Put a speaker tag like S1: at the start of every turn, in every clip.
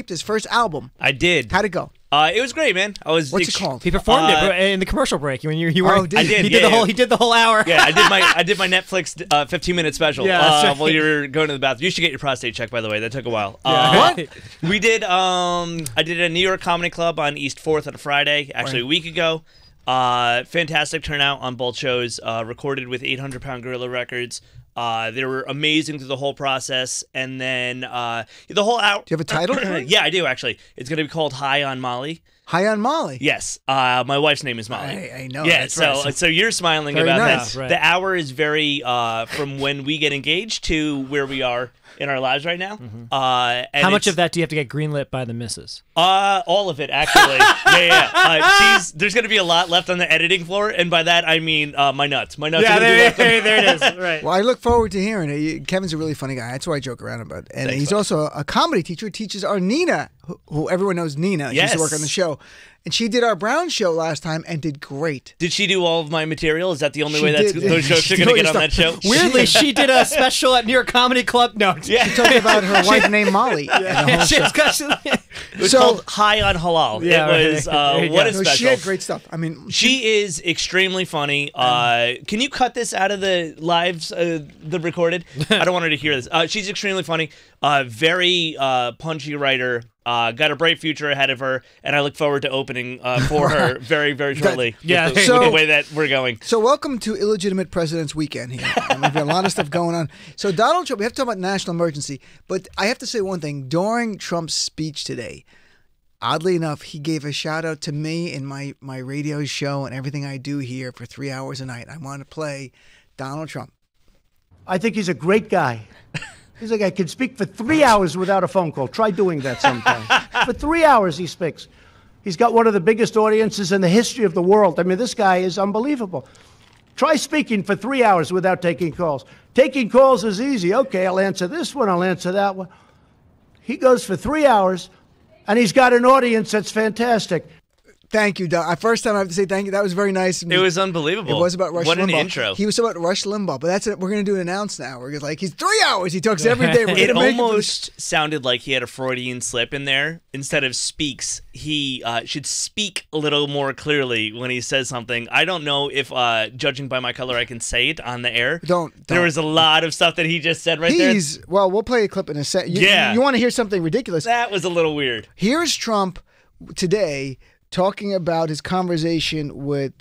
S1: his first album.
S2: I did.
S1: How'd it go?
S2: It was great, man.
S1: What's it called?
S3: He performed it in the commercial break when you were.
S1: Oh, did he?
S3: He did the whole hour.
S2: Yeah, I did my Netflix 15-minute special.
S3: Yeah,
S2: while you were going to the bathroom. You should get your prostate checked, by the way. That took a while.
S1: What?
S2: We did. I did a New York Comedy Club on East 4th on a Friday, actually a week ago. Fantastic turnout on both shows. Recorded with 800 Pound Gorilla Records. They were amazing through the whole process, and then the whole out.
S1: Do you have a title?
S2: Yeah, I do actually. It's going to be called High on Molly.
S1: High on Molly.
S2: Yes, my wife's name is Molly.
S1: I know.
S2: Yeah,
S1: that's
S2: so
S1: right.
S2: so you're smiling
S1: Very
S2: about
S1: nice.
S2: that.
S3: Right.
S2: The hour is very from when we get engaged to where we are in our lives right now. And
S3: How much of that do you have to get greenlit by the missus?
S2: All of it, actually. yeah. There's going to be a lot left on the editing floor, and by that I mean my nuts. My nuts.
S3: Yeah,
S2: are gonna be left on-
S3: there it is. Right.
S1: Well, I look forward to hearing it. Kevin's a really funny guy. That's what I joke around about. And
S2: Thanks,
S1: he's
S2: buddy.
S1: also a comedy teacher who teaches our Nina, who everyone knows Nina. She used to work on the show. And she did our Brown show last time and did great.
S2: Did she do all of my material? Is that the only
S1: She
S2: way
S1: did.
S2: those jokes
S1: She
S2: are going to
S1: did
S2: get on
S1: all
S2: that
S1: your
S2: show?
S1: stuff.
S3: Weirdly, she did a special at New York Comedy Club. No,
S2: Yeah.
S1: She talked about her wife named Molly. And the whole show.
S2: It was
S1: So-
S2: called High on Halal.
S3: Yeah,
S2: it was
S3: there you
S2: what a
S3: go.
S1: No,
S2: special.
S1: she had great stuff. I mean,
S2: She is extremely funny. Can you cut this out of the lives, the recorded? I don't want her to hear this. She's extremely funny. Very punchy writer. Got a bright future ahead of her, and I look forward to opening for her very, very shortly.
S3: Yeah.
S2: with
S1: So-
S2: the way that we're going.
S1: So welcome to Illegitimate President's Weekend here. We've got a lot of stuff going on. So Donald Trump, we have to talk about national emergency, but I have to say one thing. During Trump's speech today, oddly enough, he gave a shout out to me in my radio show and everything I do here for 3 hours a night. I want to play Donald Trump.
S4: I think he's a great guy. He's a guy who can speak for 3 hours without a phone call. Try doing that sometime. For 3 hours he speaks. He's got one of the biggest audiences in the history of the world. I mean, this guy is unbelievable. Try speaking for 3 hours without taking calls. Taking calls is easy. Okay, I'll answer this one, I'll answer that one. He goes for 3 hours, and he's got an audience that's fantastic.
S1: Thank you, Don. First time I have to say thank you. That was very nice.
S2: It was unbelievable.
S1: It was about Rush Limbaugh.
S2: What an intro.
S1: He was about Rush Limbaugh, but that's it. We're going to do an announce now. We're like, he's 3 hours. He talks every day. We're
S2: It
S1: gonna make
S2: almost sounded like he had a Freudian slip in there. Instead of speaks, he should speak a little more clearly when he says something. I don't know if, judging by my color, I can say it on the air.
S1: Don't.
S2: There was a lot of stuff that he just said right there.
S1: Well, we'll play a clip in a sec.
S2: Yeah.
S1: You want to hear something ridiculous?
S2: That was a little weird.
S1: Here's Trump today talking about his conversation with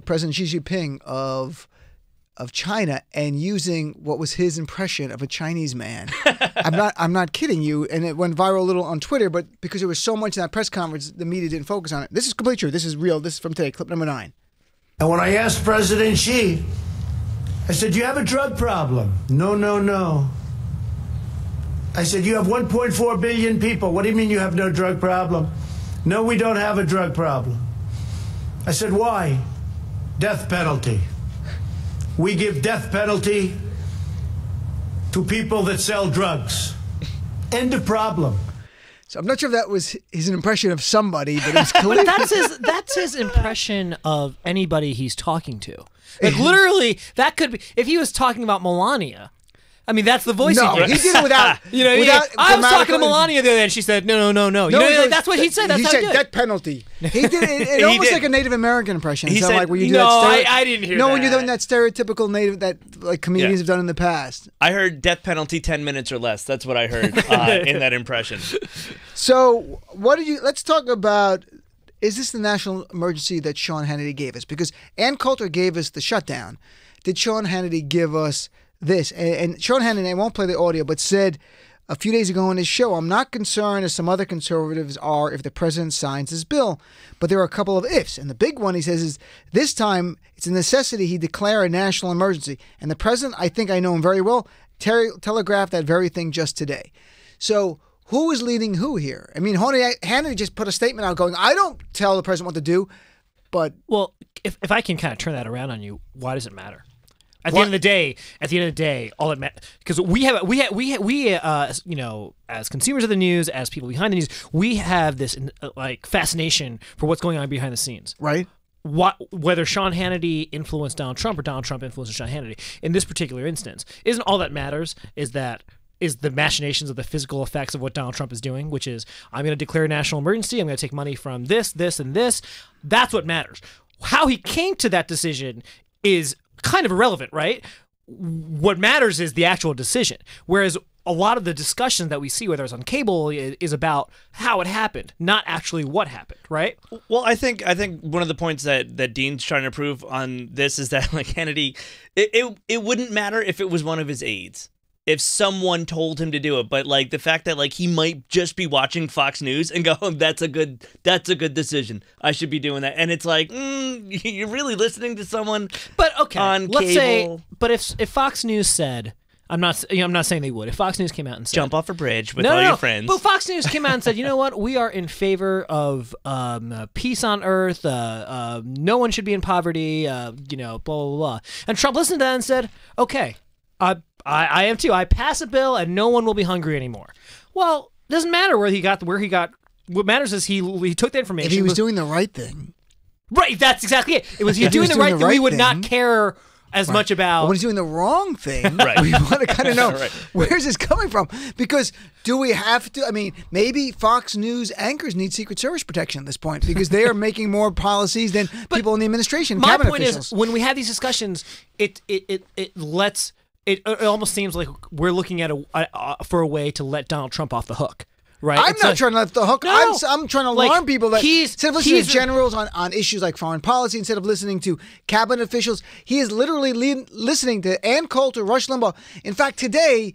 S1: President Xi Jinping of China and using what was his impression of a Chinese man. I'm not kidding you, and it went viral a little on Twitter, but because there was so much in that press conference, the media didn't focus on it. This is completely true. This is real. This is from today, clip number 9.
S4: And when I asked President Xi, I said, "Do you have a drug problem?" No, no, no. I said, "You have 1.4 billion people. What do you mean you have no drug problem?" "No, we don't have a drug problem." I said, "Why?" "Death penalty. We give death penalty to people that sell drugs. End of problem."
S1: So I'm not sure if that was his impression of somebody, but it's clear.
S3: That's his impression of anybody he's talking to. Like literally, that could be if he was talking about Melania. I mean, that's the voice
S1: No,
S3: he
S1: he
S3: gives.
S1: did it without.
S3: You know,
S1: without
S3: I was talking to
S1: grammatical-
S3: Melania the other day, and she said, "No, no, no, no." You know, that's what he said. That's
S1: he
S3: how
S1: said
S3: he did.
S1: death penalty. He did it. It
S2: He
S1: almost
S2: did.
S1: like a Native American impression.
S2: He
S1: It sounded
S2: said-
S1: like where you do
S3: No,
S1: that
S3: I didn't hear
S1: when you're
S3: that.
S1: doing that stereotypical Native that like comedians
S2: Yeah.
S1: have done in the past.
S2: I heard death penalty 10 minutes or less. That's what I heard in that impression.
S1: So what did you? Let's talk about. Is this the national emergency that Sean Hannity gave us? Because Ann Coulter gave us the shutdown. Did Sean Hannity give us this? And Sean Hannity, I won't play the audio, but said a few days ago on his show, "I'm not concerned as some other conservatives are if the president signs this bill, but there are a couple of ifs." And the big one, he says, is this time it's a necessity he declare a national emergency. And the president, I think I know him very well, telegraphed that very thing just today. So who is leading who here? I mean, Hannity just put a statement out going, "I don't tell the president what to do," but
S3: Well, if I can kind of turn that around on you, why does it matter? At the end of the day, all it matters because we you know, as consumers of the news, as people behind the news, we have this like fascination for what's going on behind the scenes.
S1: right?
S3: Whether Sean Hannity influenced Donald Trump or Donald Trump influenced Sean Hannity in this particular instance, isn't all that matters is that is the machinations of the physical effects of what Donald Trump is doing, which is I'm going to declare a national emergency. I'm going to take money from this, this, and this. That's what matters. How he came to that decision is kind of irrelevant, right? What matters is the actual decision. Whereas a lot of the discussion that we see, whether it's on cable, is about how it happened, not actually what happened, right?
S2: Well, I think one of the points that Dean's trying to prove on this is that, like, Hannity, it wouldn't matter if it was one of his aides, if someone told him to do it, but like the fact that like he might just be watching Fox News and go, oh, that's a good decision. I should be doing that. And it's like, you're really listening to someone.
S3: But okay,
S2: on
S3: let's
S2: cable.
S3: say, but if Fox News said, I'm not saying they would. If Fox News came out and said,
S2: jump off a bridge with all your friends.
S3: But Fox News came out and said, you know what? We are in favor of peace on earth. No one should be in poverty. Blah, blah, blah. And Trump listened to that and said, okay, I am too. I pass a bill and no one will be hungry anymore. Well, it doesn't matter where he got. What matters is he took the information.
S1: If he was doing the right thing.
S3: Right, that's exactly it. It was he doing the right thing. We would not care as much about.
S1: But when he's doing the wrong thing,
S2: Right.
S1: we want to kind of know
S2: Right.
S1: where's this coming from. Because do we have to? I mean, maybe Fox News anchors need Secret Service protection at this point because they are making more policies than people in the administration.
S3: My
S1: cabinet
S3: point
S1: officials.
S3: is, when we have these discussions, it almost seems like we're looking at for a way to let Donald Trump off the hook. Right?
S1: I'm not trying to let the hook.
S3: No.
S1: I'm trying to
S3: Like,
S1: alarm people that instead of listening to
S3: he's-
S1: generals on issues like foreign policy, instead of listening to cabinet officials, he is literally listening to Ann Coulter, Rush Limbaugh. In fact, today,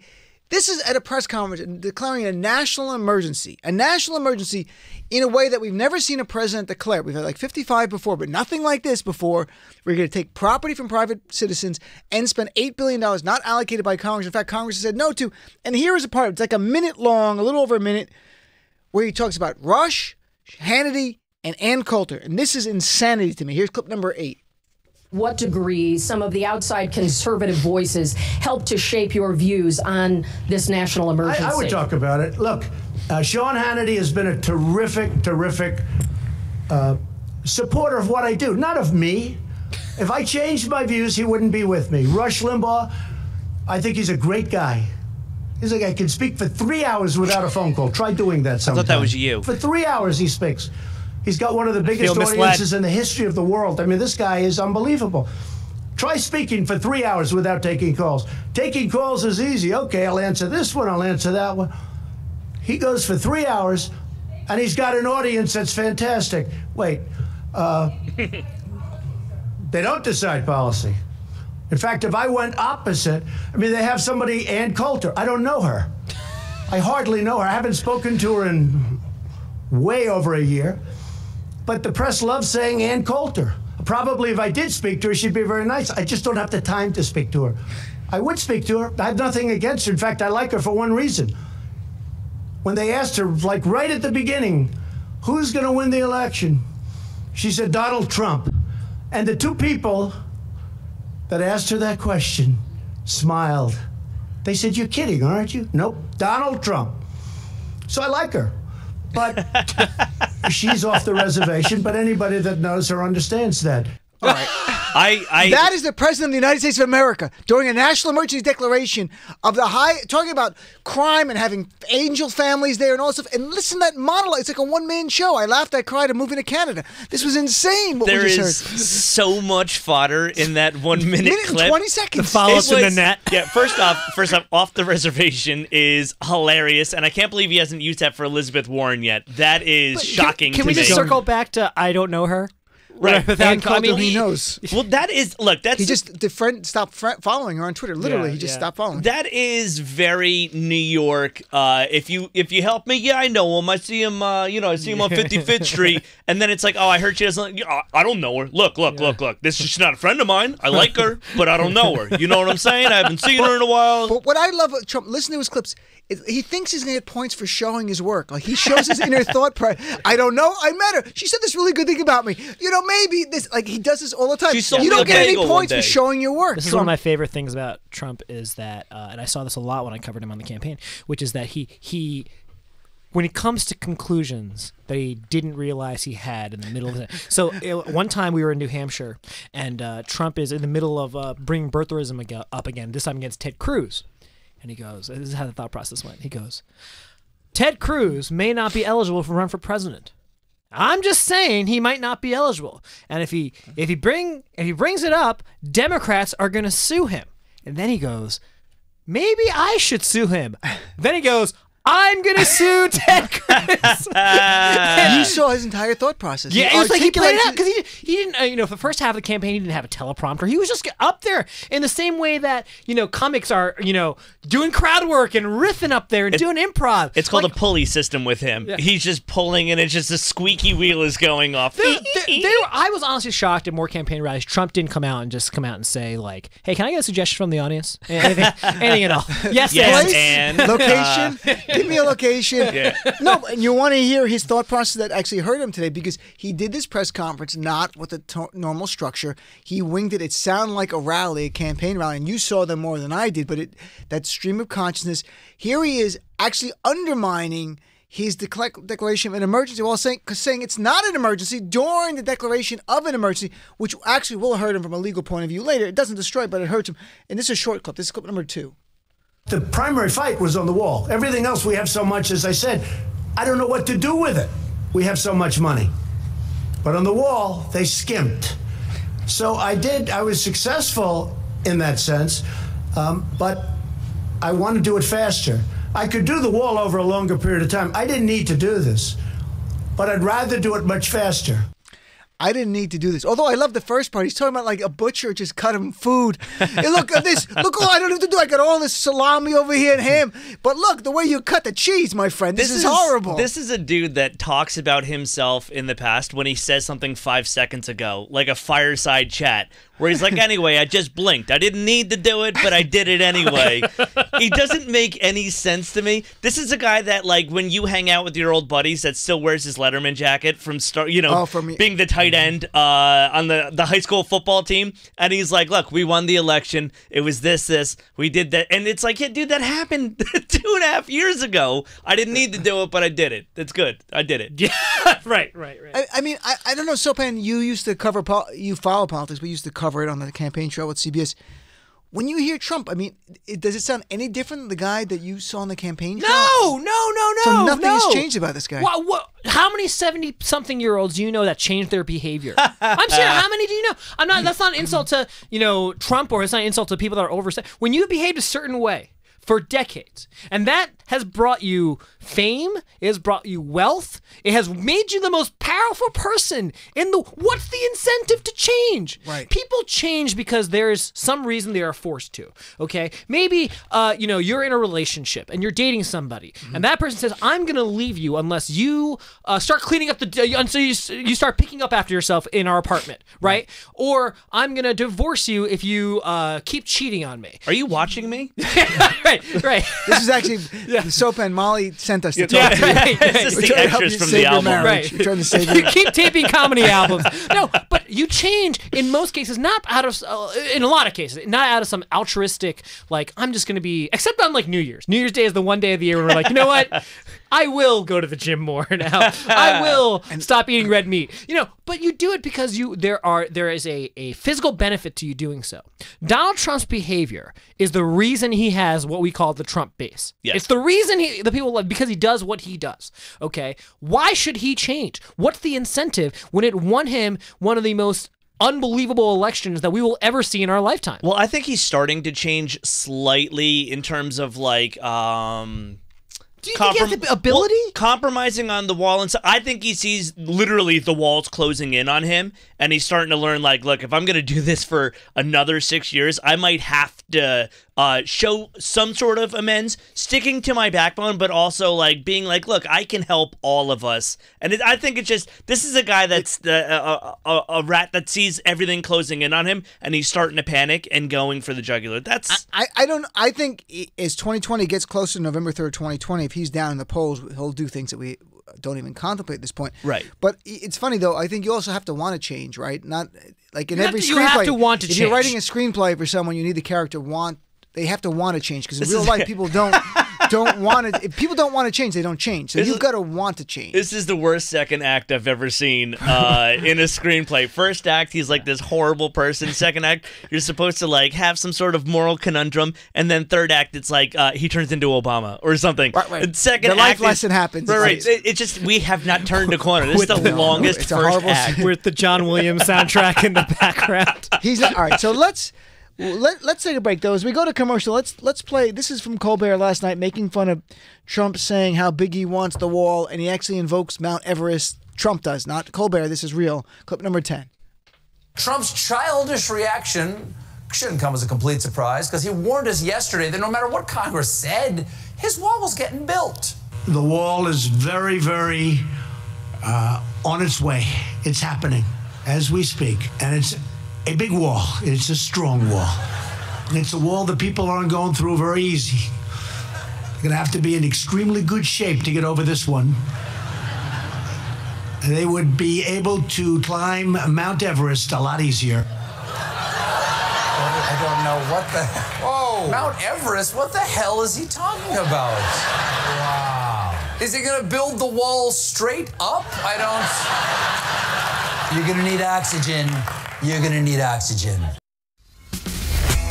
S1: this is at a press conference declaring a national emergency in a way that we've never seen a president declare. We've had like 55 before, but nothing like this before. We're going to take property from private citizens and spend $8 billion not allocated by Congress. In fact, Congress has said no to. And here is a part. It's like a minute long, a little over a minute, where he talks about Rush, Hannity, and Ann Coulter. And this is insanity to me. Here's clip number 8.
S5: What degree some of the outside conservative voices help to shape your views on this national emergency?
S4: I would talk about it. Look, Sean Hannity has been a terrific supporter of what I do, not of me. If I changed my views, he wouldn't be with me. Rush Limbaugh, I think he's a great guy. He's a guy who can speak for 3 hours without a phone call. Try doing that sometime.
S2: I thought that was you.
S4: For 3 hours he speaks. He's got one of the biggest audiences in the history of the world. I mean, this guy is unbelievable. Try speaking for 3 hours without taking calls. Taking calls is easy. Okay, I'll answer this one, I'll answer that one. He goes for 3 hours, and he's got an audience that's fantastic. Wait, they don't decide policy. In fact, if I went opposite, I mean, they have somebody, Ann Coulter. I don't know her. I hardly know her. I haven't spoken to her in way over a year. But the press loves saying Ann Coulter. Probably if I did speak to her, she'd be very nice. I just don't have the time to speak to her. I would speak to her. I have nothing against her. In fact, I like her for one reason. When they asked her, like right at the beginning, who's going to win the election? She said, Donald Trump. And the two people that asked her that question smiled. They said, you're kidding, aren't you? Nope, Donald Trump. So I like her. But she's off the reservation, but anybody that knows her understands that.
S1: All right. That is the President of the United States of America during a national emergency declaration of the talking about crime and having angel families there and all this stuff. And listen to that monologue. It's like a one-man show. I laughed, I cried, I'm moving to Canada. This was insane what
S2: There
S1: we
S2: is
S1: just heard.
S2: so much fodder in that 1 minute
S1: Minute
S2: clip.
S1: and 20 seconds.
S3: The follow-ups in the net.
S2: Yeah, first off the reservation is hilarious, and I can't believe he hasn't used that for Elizabeth Warren yet. That is shocking
S3: Can
S2: to
S3: we
S2: me.
S3: just circle back to I don't know her?
S2: Right.
S1: Ann Coulter, he knows.
S2: Well, that is that's
S1: He just stopped following her on Twitter. Literally, he just stopped following.
S2: that is very New York. If you help me, yeah, I know him. I see him. I see him on 55th Street, and then it's like, oh, I heard she doesn't. I don't know her. Look. This is not a friend of mine. I like her, but I don't know her. You know what I'm saying? I haven't seen her in a while.
S1: But what I love about Trump, listen to his clips. He thinks he's going to get points for showing his work. Like, he shows his inner thought. I don't know. I met her. She said this really good thing about me. Maybe this. Like, he does this all the time.
S2: sold
S1: You
S2: me
S1: don't
S2: a
S1: get any
S2: bagel
S1: points
S2: one
S1: for
S2: day.
S1: showing your work.
S3: This is one of my favorite things about Trump is that, and I saw this a lot when I covered him on the campaign, which is that he when it comes to conclusions that he didn't realize he had in the middle of it. So one time we were in New Hampshire, and Trump is in the middle of bringing birtherism up again, this time against Ted Cruz. And he goes, this is how the thought process went. He goes, Ted Cruz may not be eligible to run for president. I'm just saying he might not be eligible. And if he brings it up, Democrats are going to sue him. And then he goes, maybe I should sue him. Then he goes, I'm going to sue Ted Cruz.
S1: You saw his entire thought process.
S3: Yeah, it was like he played it out because he didn't, you know, for the first half of the campaign, he didn't have a teleprompter. He was just up there in the same way that, you know, comics are, you know, doing crowd work and riffing up there and doing improv.
S2: It's called a pulley system with him. Yeah. He's just pulling and it's just a squeaky wheel is going off.
S3: I was honestly shocked at more campaign rallies. Trump didn't come out and say, like, hey, can I get a suggestion from the audience? Anything at all. Yes,
S2: and
S1: location. Give me a location.
S2: Yeah.
S1: No, and you want to hear his thought process that actually hurt him today because he did this press conference not with the normal structure. He winged it. It sounded like a rally, a campaign rally, and you saw them more than I did, but that stream of consciousness, here he is actually undermining his declaration of an emergency while saying it's not an emergency during the declaration of an emergency, which actually will hurt him from a legal point of view later. It doesn't destroy it, but it hurts him. And this is a short clip. This is clip number 2.
S4: The primary fight was on the wall. Everything else, we have so much, as I said, I don't know what to do with it. We have so much money. But on the wall, they skimped. So I was successful in that sense, but I want to do it faster. I could do the wall over a longer period of time. I didn't need to do this, but I'd rather do it much faster.
S1: I didn't need to do this. Although I love the first part. He's talking about like a butcher just cut him food. Hey, look at this. Look all I don't have to do. I got all this salami over here and ham. But look, the way you cut the cheese, my friend, this is horrible.
S2: This is a dude that talks about himself in the past when he says something 5 seconds ago, like a fireside chat, where he's like, anyway, I just blinked. I didn't need to do it, but I did it anyway. He doesn't make any sense to me. This is a guy that, like, when you hang out with your old buddies that still wears his Letterman jacket from being the tight end on the high school football team, and he's like, look, we won the election. It was this. We did that. And it's like, yeah, dude, that happened 2.5 years ago. I didn't need to do it, but I did it. That's good. I did it.
S3: Yeah, right.
S1: I mean, I don't know, Sopan, you used to cover, you follow politics, but you used to cover it on the campaign trail with CBS. When you hear Trump, I mean, does it sound any different than the guy that you saw on the campaign trail?
S3: No.
S1: So nothing has changed about this guy.
S3: How many 70-something-year-olds do you know that changed their behavior? I'm serious. How many do you know? That's not an insult to, you know, Trump, or it's not an insult to people that are over. When you behaved a certain way for decades, and that has brought you fame, it has brought you wealth, it has made you the most powerful person in the... What's the incentive to change?
S1: Right.
S3: People change because there's some reason they are forced to, okay? Maybe, you know, you're in a relationship and you're dating somebody, and that person says, I'm going to leave you unless you start cleaning up until you start picking up after yourself in our apartment, right? Or I'm going to divorce you if you keep cheating on me.
S2: Are you watching me?
S3: Right.
S1: This is actually Sopan Molly sent us to talk to you.
S3: Right.
S2: This is the extras from the album.
S3: Right.
S1: We're trying to save your
S3: You keep taping comedy albums. No, but you change in most cases, not out of, in a lot of cases, not out of some altruistic, like, I'm just going to be, except on like New Year's. New Year's Day is the one day of the year where we're like, you know what? I will go to the gym more now. I will stop eating red meat. You know, but you do it because there is a physical benefit to you doing so. Donald Trump's behavior is the reason he has what we call the Trump base.
S2: Yes.
S1: Yes.
S3: It's the reason the people love, because he does what he does. Okay, why should he change? What's the incentive when it won him one of the most unbelievable elections that we will ever see in our lifetime?
S2: Well, I think he's starting to change slightly in terms of like
S3: Do you think he has the ability?
S2: Well, compromising on the wall, and so I think he sees literally the walls closing in on him, and he's starting to learn, like, look, if I'm going to do this for another 6 years, I might have to show some sort of amends, sticking to my backbone, but also like being like, look, I can help all of us. And I think it's just, this is a guy that's a rat that sees everything closing in on him, and he's starting to panic and going for the jugular. That's
S1: I think as 2020 gets closer to November 3rd, 2020, if he's down in the polls, he'll do things that we don't even contemplate at this point.
S2: Right.
S1: But it's funny, though. I think you also have to want to change, right? Not like in every screenplay.
S3: You have to want to change.
S1: If you're writing a screenplay for someone, you need the character want. They have to want to change, because in real life, people don't don't want to. If people don't want to change, they don't change. So you've got to want to change.
S2: This is the worst second act I've ever seen in a screenplay. First act, he's like this horrible person. Second act, you're supposed to like have some sort of moral conundrum, and then third act, it's like he turns into Obama or something.
S1: Right.
S2: And second
S1: the life
S2: act
S1: lesson happens.
S2: Right. It's just we have not turned a corner. This is the longest
S1: it's a
S2: first
S1: horrible
S2: act.
S3: With the John Williams soundtrack in the background.
S1: He's not, all right. So let's take a break though. As we go to commercial, let's play. This is from Colbert last night, making fun of Trump saying how big he wants the wall, and he actually invokes Mount Everest. Trump does, not Colbert. This is real. Clip number 10.
S6: Trump's childish reaction shouldn't come as a complete surprise because he warned us yesterday that no matter what Congress said, his wall was getting built.
S4: The wall is very, very on its way. It's happening as we speak. And it's a big wall. It's a strong wall. And it's a wall that people aren't going through very easy. You're going to have to be in extremely good shape to get over this one. And they would be able to climb Mount Everest a lot easier.
S6: I don't know what the... Whoa! Mount Everest? What the hell is he talking about? Wow. Is he going to build the wall straight up? I don't... You're going to need oxygen. You're going to need oxygen.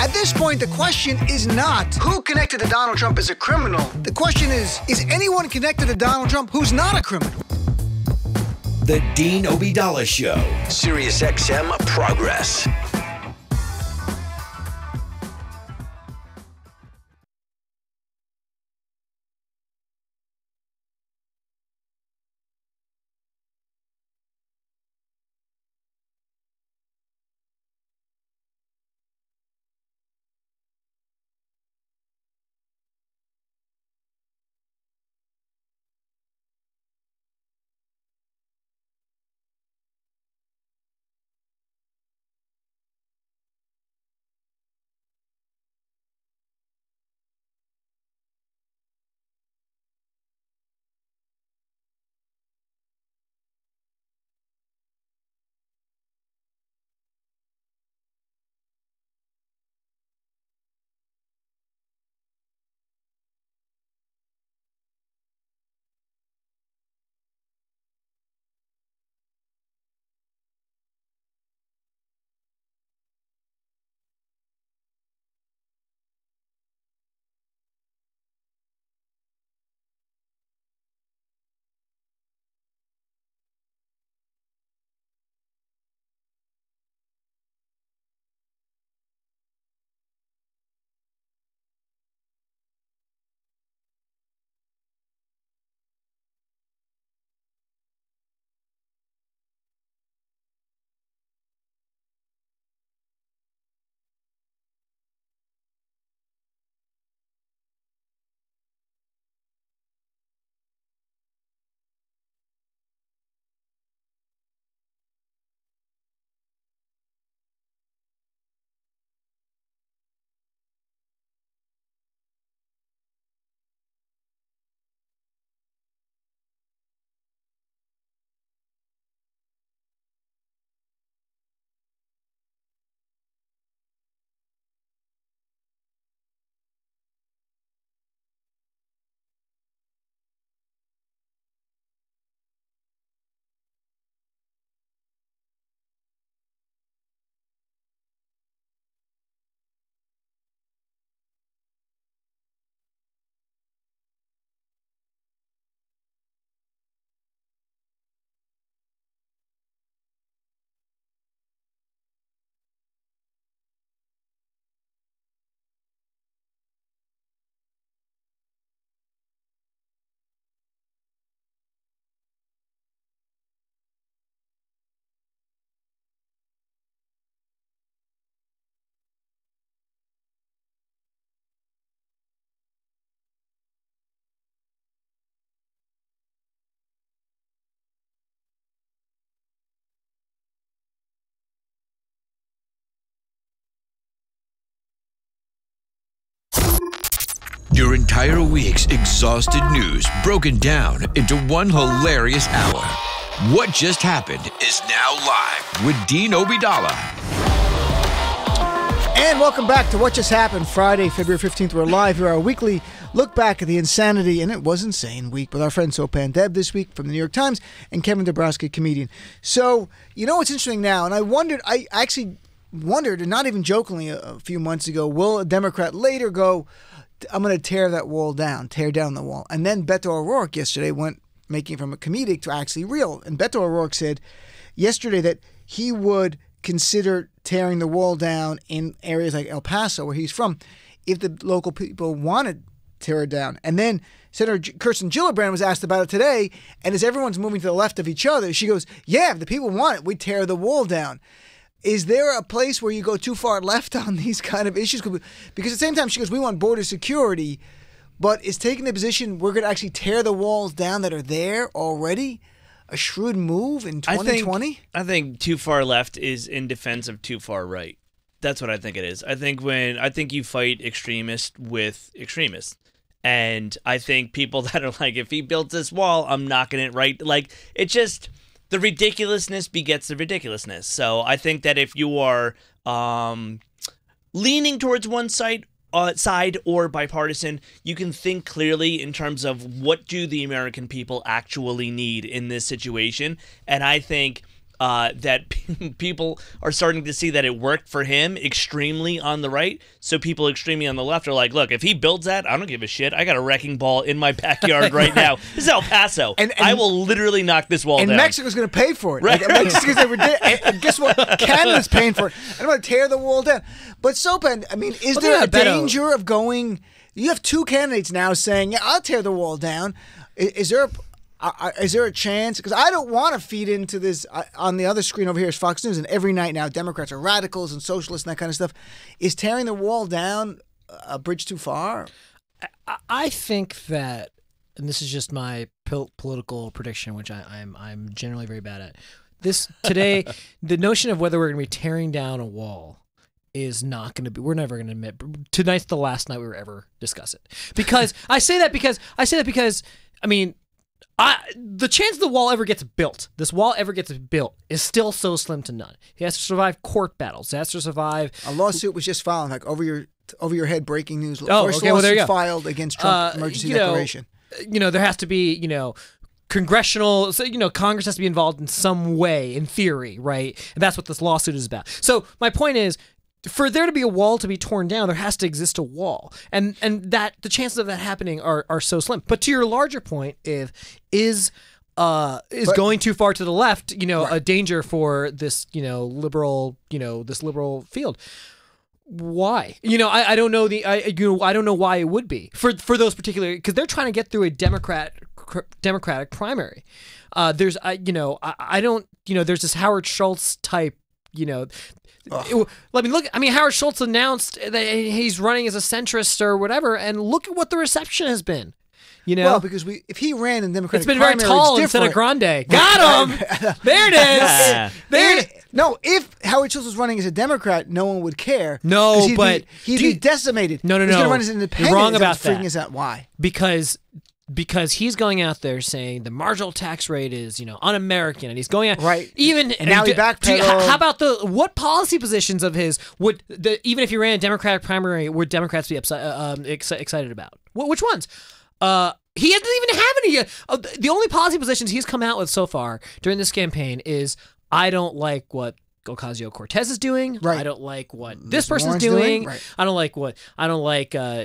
S1: At this point, the question is not who connected to Donald Trump as a criminal. The question is anyone connected to Donald Trump who's not a criminal?
S7: The Dean Obeidallah Show. Sirius XM Progress. Your entire week's exhausted news broken down into one hilarious hour. What Just Happened is now live with Dean Obeidallah.
S1: And welcome back to What Just Happened, Friday, February 15th. We're live here, our weekly look back at the insanity, and it was insane week, with our friend Sopan Deb this week from the New York Times and Kevin Dombrowski, comedian. So, you know what's interesting now, and I actually wondered, and not even jokingly a few months ago, will a Democrat later go, I'm going to tear that wall down, tear down the wall? And then Beto O'Rourke yesterday went making it from a comedic to actually real. And Beto O'Rourke said yesterday that he would consider tearing the wall down in areas like El Paso, where he's from, if the local people wanted to tear it down. And then Senator Kirsten Gillibrand was asked about it today, and as everyone's moving to the left of each other, she goes, yeah, if the people want it, we tear the wall down. Is there a place where you go too far left on these kind of issues? Because at the same time, she goes, we want border security, but is taking the position we're going to actually tear the walls down that are there already a shrewd move in 2020?
S2: I think too far left is in defense of too far right. That's what I think it is. I think you fight extremists with extremists. And I think people that are like, if he built this wall, I'm knocking it right. Like, it just, the ridiculousness begets the ridiculousness. So I think that if you are leaning towards one side or bipartisan, you can think clearly in terms of what do the American people actually need in this situation. And I think that people are starting to see that it worked for him extremely on the right. So people extremely on the left are like, look, if he builds that, I don't give a shit. I got a wrecking ball in my backyard right now. This is El Paso. And I will literally knock this wall down.
S1: And Mexico's going to pay for it. Right. And guess what? Canada's paying for it. I'm going to tear the wall down. But Sopan, I mean, is there a danger of going... You have two candidates now saying, yeah, I'll tear the wall down. Is there a chance? Because I don't want to feed into this. On the other screen over here is Fox News, and every night now Democrats are radicals and socialists and that kind of stuff. Is tearing the wall down a bridge too far?
S3: I think that, and this is just my political prediction, which I'm generally very bad at. This today, the notion of whether we're going to be tearing down a wall is not going to be, we're never going to admit, tonight's the last night we were ever discuss it. Because I say that because, I mean, the chance the wall ever gets built, this wall ever gets built, is still so slim to none. He has to survive court battles. He has to survive.
S1: A lawsuit was just filed, like over your head breaking news.
S3: Oh,
S1: First
S3: okay, well, there you go.
S1: Filed against Trump emergency declaration.
S3: There has to be, congressional, so, Congress has to be involved in some way, in theory, right? And that's what this lawsuit is about. So my point is, for there to be a wall to be torn down, there has to exist a wall, and that the chances of that happening are so slim. But to your larger point, is going too far to the left, a danger for this, liberal, this liberal field. Why? I don't know I don't know why it would be for those particular, because they're trying to get through a Democratic primary. There's there's this Howard Schultz type, Howard Schultz announced that he's running as a centrist or whatever, and look at what the reception has been.
S1: Well, because if he ran in Democratic
S3: primary, it's been very tall instead of grande. Got him. There it is.
S1: No, if Howard Schultz was running as a Democrat, no one would care.
S3: No,
S1: but he'd be decimated.
S3: No.
S1: He's going to run as an independent.
S3: You're wrong about
S1: that. Freaking us out. Why?
S3: Because he's going out there saying the marginal tax rate is, un-American, and he's going out
S1: and now he backpedaled.
S3: How about what policy positions of his even if he ran a Democratic primary, would Democrats be excited about? Which ones? He doesn't even have any. The only policy positions he's come out with so far during this campaign is, I don't like what Ocasio-Cortez is doing.
S1: Right.
S3: I don't like what this person's doing.
S1: Right.
S3: I don't like.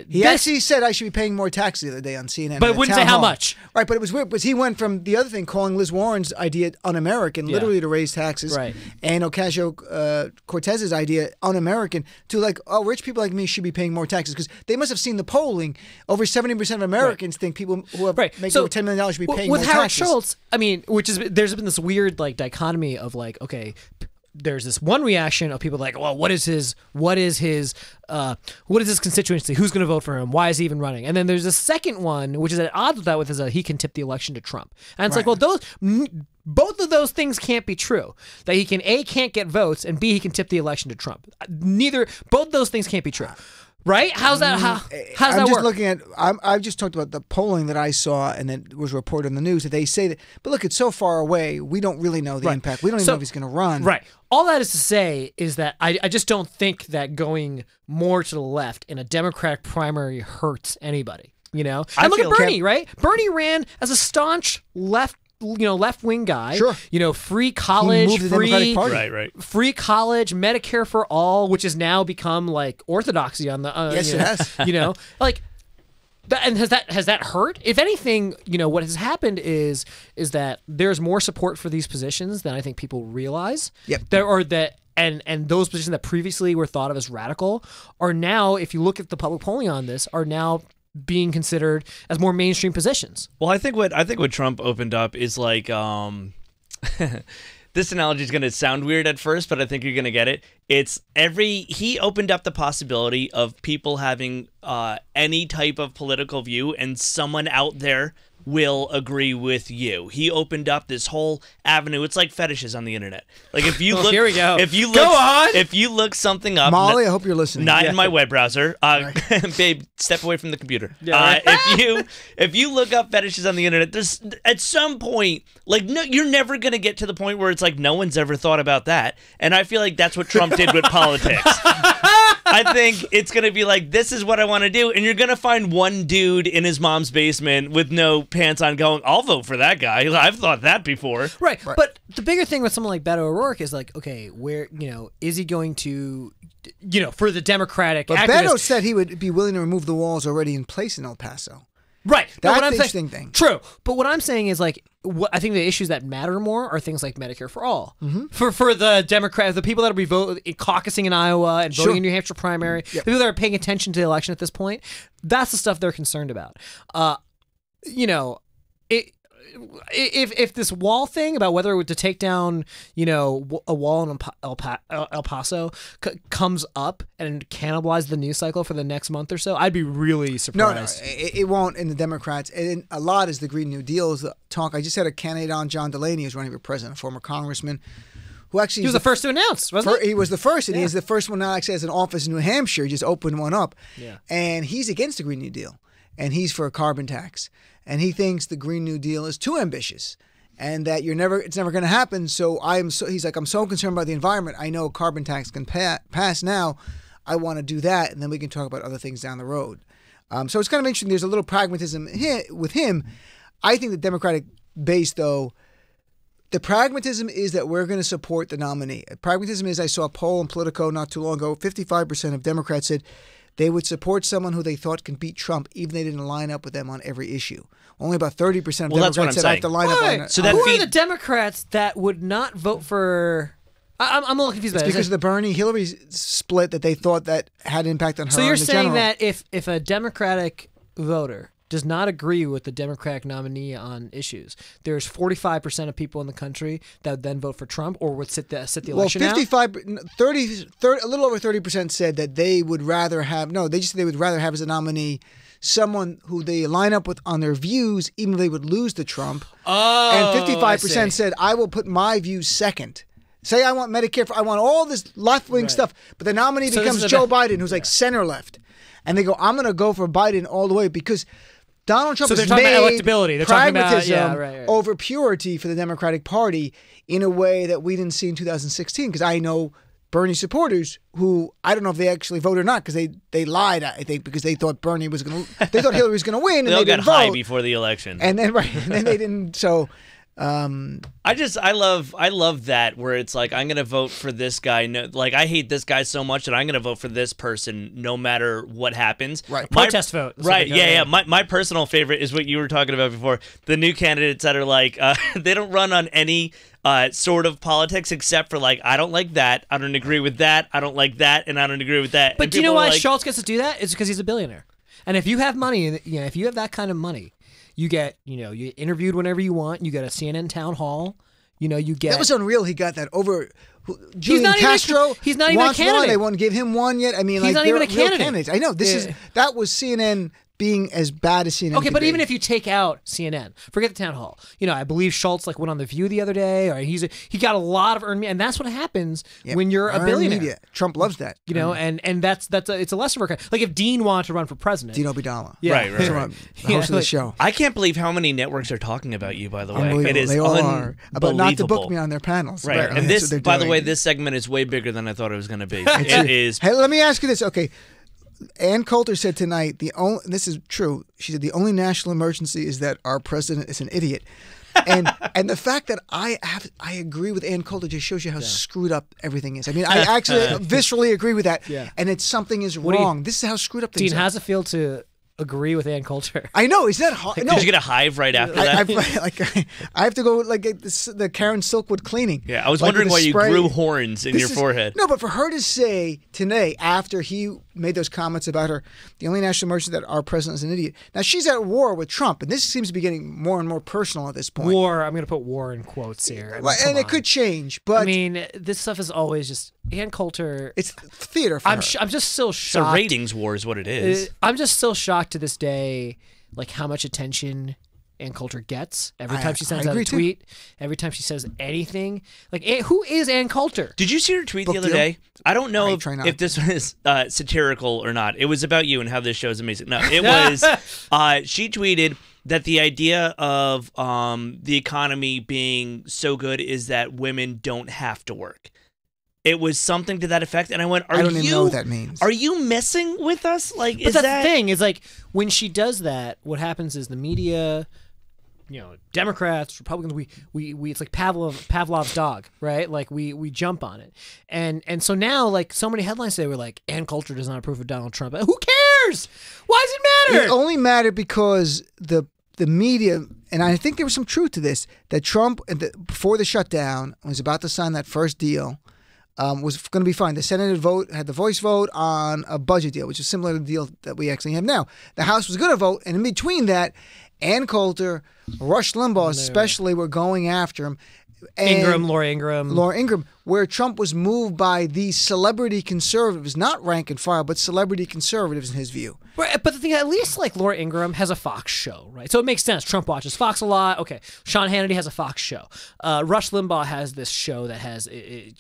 S1: He actually said I should be paying more taxes the other day on CNN.
S3: But it wouldn't say how much.
S1: Right, but it was weird because he went from the other thing, calling Liz Warren's idea un-American, literally to raise taxes, and Ocasio-Cortez's idea un-American, to like, oh, rich people like me should be paying more taxes, because they must have seen the polling. Over 70% of Americans think people who have making over $10 million should be paying more taxes.
S3: With Howard Schultz, there's been this weird dichotomy of okay. There's this one reaction of people like, well, what is his constituency? Who's going to vote for him? Why is he even running? And then there's a second one, which is at odds with that, is he can tip the election to Trump. And it's like, well, both of those things can't be true. That he can can't get votes, and B, he can tip the election to Trump. Both those things can't be true. Right? How's that? How's
S1: I'm
S3: that
S1: just
S3: work?
S1: looking at. I've just talked about the polling that I saw, and then was reported on the news that they say that. But look, it's so far away. We don't really know the impact. We don't even know if he's going to run.
S3: Right. All that is to say is that I just don't think that going more to the left in a Democratic primary hurts anybody. You know, and look at Bernie. Right? Bernie ran as a staunch left-wing guy.
S1: Sure.
S3: You know, free college,
S1: He moved the Democratic Party.
S2: Right.
S3: free college, Medicare for all, which has now become like orthodoxy on the.
S1: Yes, it has.
S3: You know, like. And has that hurt? If anything, you know, what has happened is that there's more support for these positions than I think people realize.
S1: Yep.
S3: And those positions that previously were thought of as radical are now, if you look at the public polling on this, are now being considered as more mainstream positions.
S2: Well, I think what Trump opened up is like this analogy is going to sound weird at first, but I think you're going to get it. He opened up the possibility of people having any type of political view, and someone out there will agree with you. He opened up this whole avenue. It's like fetishes on the internet. Like if you look,
S3: here we go.
S2: If you look,
S3: Go on.
S2: If you look something up,
S1: Molly, I hope you're listening.
S2: Not in my web browser. Babe, step away from the computer.
S3: Yeah, right.
S2: If you look up fetishes on the internet, there's at some point, like, no, you're never gonna get to the point where it's like no one's ever thought about that. And I feel like that's what Trump did with politics. I think it's gonna be like, this is what I want to do, and you're gonna find one dude in his mom's basement with no pants on going, I'll vote for that guy. I've thought that before.
S3: Right. But the bigger thing with someone like Beto O'Rourke is like, okay, where, you know, is he going to, you know, for the Democratic
S1: But
S3: activists.
S1: Beto said he would be willing to remove the walls already in place in El Paso.
S3: Right.
S1: That's
S3: what I'm
S1: the
S3: saying,
S1: interesting thing.
S3: True. But what I'm saying is like, I think the issues that matter more are things like Medicare for all. For the Democrats, the people that will be caucusing in Iowa and voting in New Hampshire primary, the people that are paying attention to the election at this point, that's the stuff they're concerned about. You know, if this wall thing about whether it would to take down, you know, a wall in El Paso comes up and cannibalize the news cycle for the next month or so, I'd be really surprised.
S1: No, it won't in the Democrats. And a lot is the Green New Deal is the talk. I just had a candidate on, John Delaney, who's running for president, a former congressman, who actually
S3: he was the first to announce, wasn't he?
S1: He was the first, and he's the first one now actually has an office in New Hampshire. He just opened one up.
S3: Yeah. And
S1: he's against the Green New Deal, and he's for a carbon tax. And he thinks the Green New Deal is too ambitious, and that it's never going to happen. So he's like, I'm so concerned about the environment. I know a carbon tax can pass now. I want to do that, and then we can talk about other things down the road. So it's kind of interesting. There's a little pragmatism with him. I think the Democratic base, though, the pragmatism is that we're going to support the nominee. Pragmatism is, I saw a poll in Politico not too long ago. 55% of Democrats said they would support someone who they thought can beat Trump, even if they didn't line up with them on every issue. Only about 30% of Democrats said I have to line up on.
S2: So
S3: who are the Democrats that would not vote for? I'm a little confused about it.
S1: Because of the Bernie-Hillary split that they thought that had impact on her.
S3: So you're
S1: in the
S3: saying
S1: general.
S3: that if a Democratic voter does not agree with the Democratic nominee on issues, there's 45% of people in the country that would then vote for Trump or would sit the election out?
S1: 30, a little over 30% said that they would rather have, they just said they would rather have as a nominee someone who they line up with on their views, even if they would lose to Trump.
S3: Oh,
S1: and 55% said, I will put my views second. Say I want Medicare, I want all this left-wing stuff, but the nominee becomes Joe Biden, who's like center-left. And they go, I'm going to go for Biden all the way because Donald Trump has made
S3: electability. They're
S1: pragmatism over purity for the Democratic Party in a way that we didn't see in 2016. Because I know Bernie supporters who I don't know if they actually voted or not because they lied. I think because they thought Bernie was going to, they thought Hillary was going to win, and they didn't vote.
S2: High before the election,
S1: and then they didn't. So.
S2: I love that where it's like I'm gonna vote for this guy. No, like I hate this guy so much that I'm gonna vote for this person no matter what happens.
S1: Right,
S3: protest vote.
S2: Right, yeah. My personal favorite is what you were talking about before. The new candidates that are like they don't run on any sort of politics except for like I don't like that, I don't agree with that, I don't like that, and I don't agree with that.
S3: But do you know why Schultz gets to do that? It's because he's a billionaire, and if you have money, if you have that kind of money. You get, you interviewed whenever you want. You get a CNN town hall. You get.
S1: That was unreal. He got that over. Julian Castro.
S3: He's not even a candidate.
S1: They won't give him one yet. I mean,
S3: he's not even a candidate.
S1: I know. That was CNN being as bad as CNN.
S3: Okay,
S1: could
S3: but
S1: be.
S3: even if you take out CNN, forget the town hall. I believe Schultz went on The View the other day, or he got a lot of earned media, and that's what happens when you're a
S1: Earned
S3: billionaire.
S1: media. Trump loves that.
S3: And that's it's a lesson for like if Dean wanted to run for president.
S1: Dino Bidala.
S3: Yeah.
S2: Right.
S1: The host of the show.
S2: I can't believe how many networks are talking about you, by the way.
S1: Unbelievable.
S2: It is
S1: they all are. But not to book
S2: unbelievable.
S1: me on their panels.
S2: Right.
S1: Apparently.
S2: And
S1: That's
S2: this,
S1: what they're
S2: by the
S1: doing.
S2: way, this segment is way bigger than I thought it was going to be. It is.
S1: Hey, let me ask you this. Okay. Ann Coulter said tonight, this is true, she said the only national emergency is that our president is an idiot. And the fact that I agree with Ann Coulter just shows you how screwed up everything is. I mean, I actually viscerally agree with that.
S3: Yeah.
S1: And it's something is wrong. This is how screwed up things
S3: Dean,
S1: are.
S3: how's it feel to agree with Ann Coulter?
S1: I know. Is that hard? No.
S2: Did you get a hive right after that?
S1: I have to go get the Karen Silkwood cleaning.
S2: Yeah, I was
S1: Like,
S2: wondering
S1: with
S2: why
S1: the
S2: you
S1: spray.
S2: grew horns in
S1: This
S2: your
S1: is-
S2: forehead.
S1: No, but for her to say today, after he made those comments about her, the only national emergency that our president is an idiot. Now, she's at war with Trump, and this seems to be getting more and more personal at this point.
S3: War. I'm going to put war in quotes here. I mean,
S1: Well,
S3: come
S1: and it
S3: on.
S1: could change, but
S3: I mean, this stuff is always just Ann Coulter.
S1: it's theater for her.
S3: I'm just still
S2: It's a
S3: shocked.
S2: ratings war is what it is.
S3: I'm just still shocked to this day, how much attention Ann Coulter gets every time she sends
S1: I
S3: out a
S1: agree, too.
S3: tweet, every time she says anything. Who is Ann Coulter?
S2: Did you see her tweet
S1: Book
S2: the other
S1: deal?
S2: day? I don't know
S1: try not
S2: if this was satirical or not. It was about you and how this show is amazing. No, it was. She tweeted that the idea of the economy being so good is that women don't have to work. It was something to that effect, and I went,
S1: I don't even know what that means.
S2: Are you messing with us?
S3: But
S2: Is
S3: that's
S2: that
S3: the thing is when she does that, what happens is the media, Democrats, Republicans, we it's like Pavlov's dog, right? We jump on it, and so now so many headlines today were like Ann Coulter does not approve of Donald Trump. Who cares? Why does it matter?
S1: It only mattered because the media, and I think there was some truth to this, that Trump, before the shutdown, was about to sign that first deal, was going to be fine. The Senate had the voice vote on a budget deal, which is similar to the deal that we actually have now. The House was going to vote, and in between that, Ann Coulter, Rush Limbaugh especially, were going after him. And
S3: Laura Ingraham, where Trump was moved by these celebrity conservatives, not rank and file, but celebrity conservatives in his view. Right, but the thing, at least Laura Ingraham has a Fox show, right? So it makes sense. Trump watches Fox a lot. Okay, Sean Hannity has a Fox show. Rush Limbaugh has this show that has
S1: 3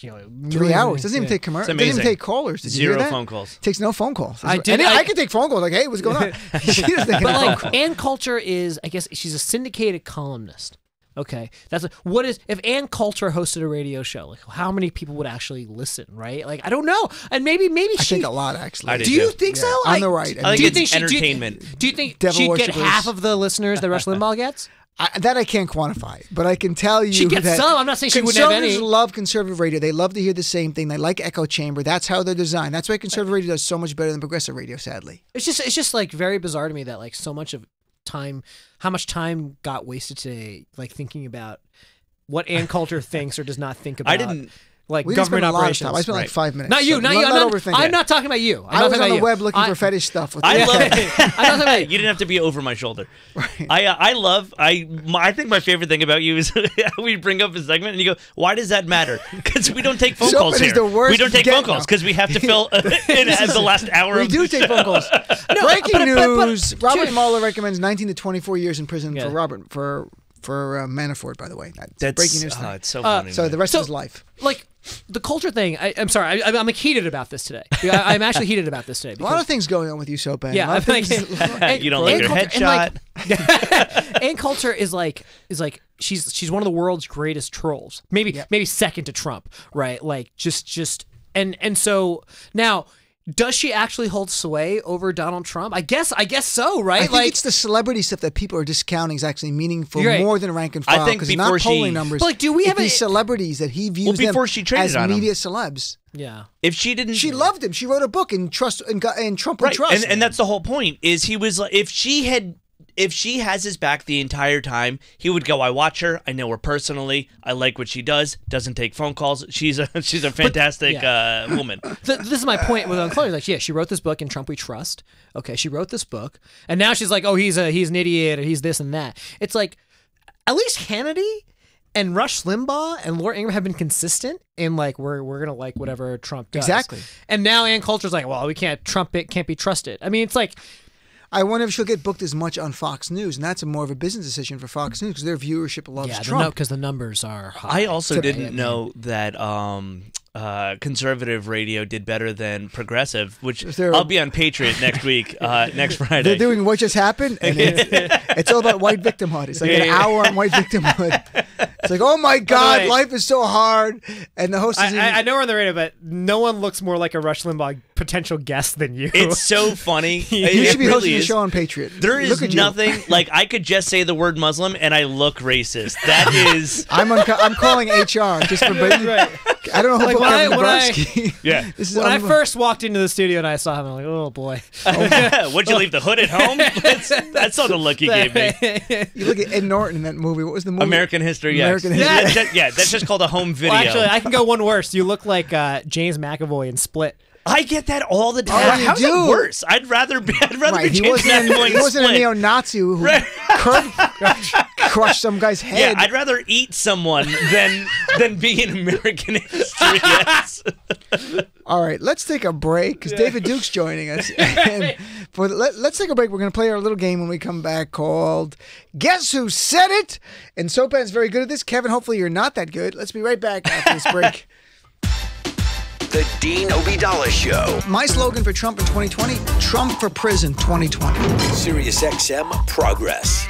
S1: hours. Doesn't even take commercials. Doesn't even take callers. Did you hear
S2: Zero
S1: that?
S2: phone calls.
S1: Takes no phone calls.
S3: I
S1: can take phone calls. Like, hey, what's going on? She doesn't take any phone calls.
S3: Ann Coulter is, I guess, she's a syndicated columnist. Okay, if Ann Coulter hosted a radio show, how many people would actually listen, right? I don't know, and maybe
S1: I think a lot actually.
S2: I do
S3: Do you
S2: too.
S3: think so?
S1: On the right.
S2: I
S3: do you
S2: think it's
S3: think
S2: entertainment.
S3: Do you think
S1: Devil
S3: she'd get
S1: worshippers.
S3: half of the listeners that Rush Limbaugh gets?
S1: That I can't quantify, but I can tell you
S3: She gets
S1: that
S3: some. I'm not saying she wouldn't have
S1: conservatives
S3: any.
S1: love conservative radio. They love to hear the same thing. They like echo chamber. That's how they're designed. That's why conservative radio does so much better than progressive radio. Sadly,
S3: It's just very bizarre to me that so much of time, how much time got wasted today, thinking about what Ann Coulter thinks or does not think about.
S2: I didn't.
S1: we didn't
S3: government
S1: spend a lot of
S3: operations.
S1: time. I spent
S2: Right.
S1: like 5 minutes.
S3: Not you,
S1: So
S3: not you.
S1: not overthink
S3: I'm
S1: it.
S3: not talking about you.
S1: I was on the web looking for fetish stuff. With
S2: I
S1: the-
S2: love
S3: I'm not talking
S2: You didn't have to be over my shoulder.
S1: Right.
S2: I think my favorite thing about you is we bring up a segment and you go, "Why does that matter?" Because we don't take phone
S1: Sopan
S2: calls
S1: is
S2: here.
S1: the worst
S2: We don't take
S1: get
S2: phone calls
S1: now.
S2: because we have to fill it as the last hour.
S1: We
S2: of
S1: do
S2: the
S1: take
S2: show.
S1: phone calls. Breaking
S3: but-
S1: news: Robert Mueller recommends 19 to 24 years in prison
S3: Yeah.
S1: for Manafort. By the way, that's
S2: That's
S1: breaking news.
S2: It's so funny.
S1: So
S2: man.
S1: the rest of his life.
S3: the culture thing. I'm sorry. I'm heated about this today. I'm actually heated about this today.
S1: A lot of things going on with you, Sopan.
S3: Yeah,
S1: A lot of
S3: I'm
S1: things-
S2: You don't like your headshot.
S3: Ann Coulter is she's one of the world's greatest trolls. Maybe second to Trump, right? And so now, does she actually hold sway over Donald Trump? I guess so, right?
S1: I think it's the celebrity stuff that people are discounting is actually meaningful
S3: You're right.
S1: more than rank and file.
S2: I think
S1: because
S2: before
S1: not polling
S2: she-
S1: numbers.
S3: But, do we
S1: it's
S3: have
S1: these celebrities that he views them
S2: before she traded
S1: as
S2: on him.
S1: media celebs?
S3: yeah.
S2: If she didn't,
S1: She loved him. She wrote a book and Trump would
S2: right,
S1: trust.
S2: and that's the whole point. Is he was like, if she has his back the entire time, he would go, "I watch her. I know her personally. I like what she does. Doesn't take phone calls. She's a fantastic woman."
S3: This is my point with Chloe. She wrote this book in Trump We Trust. Okay, she wrote this book, and now she's like, "Oh, he's an idiot, or he's this and that." It's like, at least Hannity and Rush Limbaugh and Laura Ingraham have been consistent in we're gonna like whatever Trump does.
S1: Exactly.
S3: And now Ann Coulter's like, "Well, Trump can't be trusted." I mean, it's like.
S1: I wonder if she'll get booked as much on Fox News, and that's more of a business decision for Fox News because their viewership loves Trump.
S3: because the numbers are high.
S2: I also didn't know that conservative radio did better than progressive, which I'll be on Patriot next week, next Friday.
S1: They're doing What Just Happened, and it's all about white victimhood. It's like an hour on white victimhood. It's like, oh my God, life is so hard. And the host is
S3: I know we're on the radio, but no one looks more like a Rush Limbaugh potential guest than you.
S2: It's so funny.
S1: You should be hosting a show on Patriot.
S2: There is nothing, like, I could just say the word Muslim and I look racist. That is...
S1: I'm calling HR just for... Right. I don't know who Dombrowski.
S2: Yeah.
S3: When I first walked into the studio and I saw him, I'm like, oh boy.
S2: Would you leave the hood at home? That's all the look he gave me.
S1: You look at Ed Norton in that movie. What was the movie?
S2: American History, yes.
S1: American History.
S2: Yeah, that's just called a home video.
S3: Well, actually, I can go one worse. You look like James McAvoy in Split.
S2: I get that all the time. How's it worse? I'd rather be James McAvoy.
S1: He wasn't a neo-Nazi who crushed some guy's head.
S2: Yeah, I'd rather eat someone than be in American history. Yes.
S1: All right, let's take a break because David Duke's joining us. And let's take a break. We're going to play our little game when we come back called Guess Who Said It? And Sopan's very good at this. Kevin, hopefully you're not that good. Let's be right back after this break.
S7: The Dean Obeidallah Show.
S1: My slogan for Trump in 2020, Trump for prison 2020.
S7: Sirius XM Progress.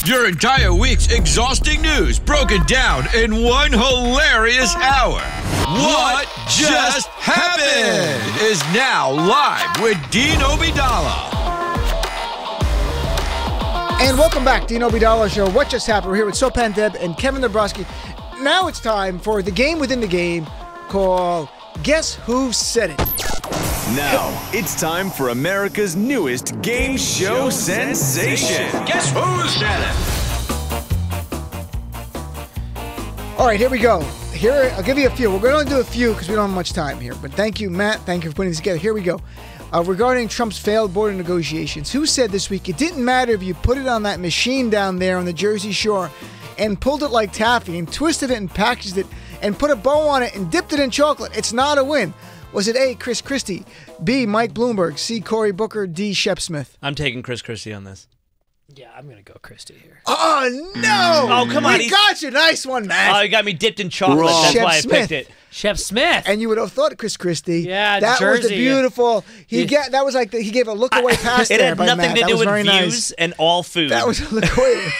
S7: Your entire week's exhausting news broken down in one hilarious hour. What Just Happened is now live with Dean Obeidallah.
S1: And welcome back, Dean Obeidallah Show. What Just Happened? We're here with Sopan Deb and Kevin Dombrowski. Now it's time for the game within the game called Guess Who Said It?
S8: Now, it's time for America's newest game show sensation. Guess who's done it?
S1: All right, here we go. Here, I'll give you a few. We're going to do a few because we don't have much time here. But thank you, Matt. Thank you for putting this together. Here we go. Regarding Trump's failed border negotiations, who said this week it didn't matter if you put it on that machine down there on the Jersey Shore and pulled it like taffy and twisted it and packaged it and put a bow on it and dipped it in chocolate? It's not a win. Was it A, Chris Christie, B, Mike Bloomberg, C, Cory Booker, D, Shep Smith?
S2: I'm taking Chris Christie on this.
S3: Yeah, I'm going to go Christie here.
S1: Oh, no!
S2: Oh, come on.
S1: We got you. Nice one, Matt.
S2: Oh, you got me dipped in chocolate. That's
S1: Shep
S2: why I
S1: Smith.
S2: picked it.
S3: Shep Smith.
S1: And you would have thought Chris Christie.
S3: Yeah,
S1: that was the
S3: Jersey.
S1: beautiful. He gave a look away pass
S2: It
S1: there
S2: had
S1: by
S2: nothing
S1: Matt.
S2: to
S1: That
S2: do
S1: was
S2: with
S1: very
S2: views
S1: nice.
S2: and all food.
S1: That was a look away.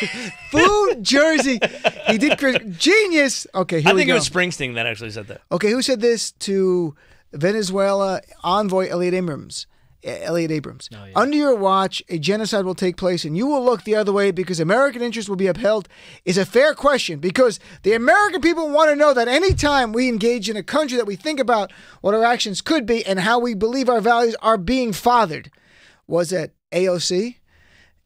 S1: Food, Jersey. He did genius. Okay, here
S2: I
S1: we
S2: think
S1: go.
S2: it was Springsteen that actually said that.
S1: Okay, who said this to Venezuela envoy Elliot Abrams? Oh, yeah. Under your watch, a genocide will take place, and you will look the other way because American interests will be upheld. Is a fair question because the American people want to know that anytime we engage in a country that we think about what our actions could be and how we believe our values are being fathered. Was it AOC,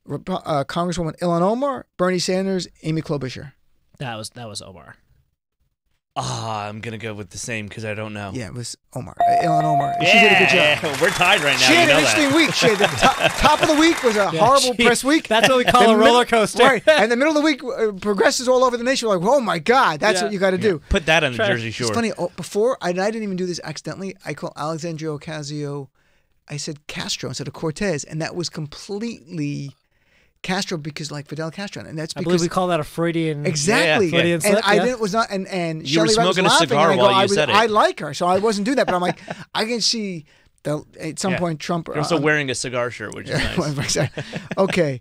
S1: Congresswoman Ilhan Omar, Bernie Sanders, Amy Klobuchar?
S3: That was Omar.
S2: I'm going to go with the same because I don't know.
S1: Yeah, it was Omar. Ilhan Omar. She did a good job.
S2: Yeah, we're tied right now.
S1: She had
S2: you
S1: an
S2: know
S1: interesting
S2: that.
S1: week. She had the top of the week was a horrible press week.
S3: That's what we call a roller coaster.
S1: Right. And the middle of the week progresses all over the nation. We're like, oh my God, that's what you got to do.
S2: Put that on the Jersey Shore.
S1: It's funny. Before, I didn't even do this accidentally. I called Alexandria Ocasio, I said Castro instead of Cortez. And that was completely Castro because like Fidel Castro. And that's
S3: I
S1: because
S3: believe we call that a Freudian.
S1: exactly.
S3: Freudian
S1: and
S3: slip,
S1: I
S3: yeah.
S1: didn't was not and
S2: You were
S1: Shelley Wright was
S2: smoking a
S1: laughing,
S2: cigar
S1: and I
S2: while
S1: go,
S2: you said it.
S1: I like her, so I wasn't doing that. But I'm like, I can see at some point Trump.
S2: You're also wearing a cigar shirt, which is nice.
S1: Okay.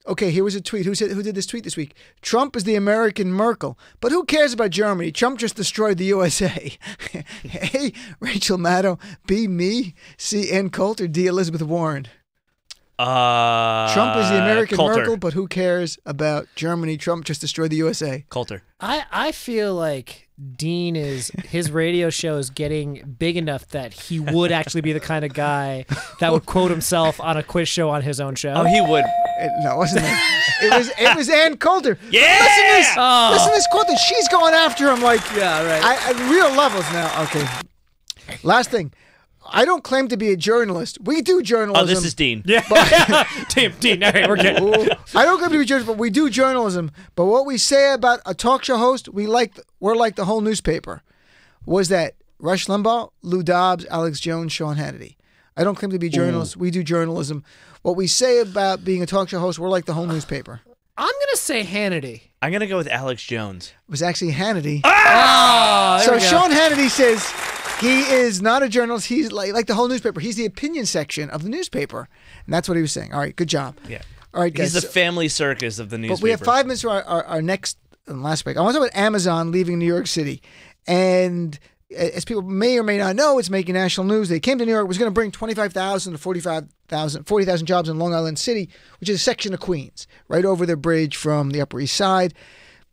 S1: Okay, here was a tweet. Who did this tweet this week? Trump is the American Merkel, but who cares about Germany? Trump just destroyed the USA. A, Rachel Maddow. B, me. C, Ann Coulter. D, Elizabeth Warren. Trump is the American
S2: Coulter.
S1: Merkel, but who cares about Germany? Trump just destroyed the USA.
S2: Coulter.
S3: I feel like Dean his radio show is getting big enough that he would actually be the kind of guy that would quote himself on a quiz show on his own show.
S2: Oh, he would.
S1: No, it wasn't that. It was Ann Coulter.
S2: Yeah!
S1: Listen to this Coulter. She's going after him like at real levels now. Okay. Last thing. I don't claim to be a journalist. We do journalism.
S2: Oh, this is Dean.
S3: Yeah. Dean. All right, we're good.
S1: I don't claim to be a journalist, but we do journalism. But what we say about a talk show host, we're like the whole newspaper. Was that Rush Limbaugh, Lou Dobbs, Alex Jones, Sean Hannity? I don't claim to be a journalist. We do journalism. What we say about being a talk show host, we're like the whole newspaper.
S3: I'm gonna say Hannity.
S2: I'm going to go with Alex Jones.
S1: It was actually Hannity.
S3: Oh,
S1: So Sean Hannity says he is not a journalist. He's like the whole newspaper. He's the opinion section of the newspaper. And that's what he was saying. All right, good job.
S2: Yeah.
S1: All right, guys.
S2: He's the family circus of the newspaper.
S1: But we have 5 minutes for our next and last break. I want to talk about Amazon leaving New York City. And as people may or may not know, it's making national news. They came to New York, was going to bring 25,000 to 40,000 jobs in Long Island City, which is a section of Queens, right over the bridge from the Upper East Side.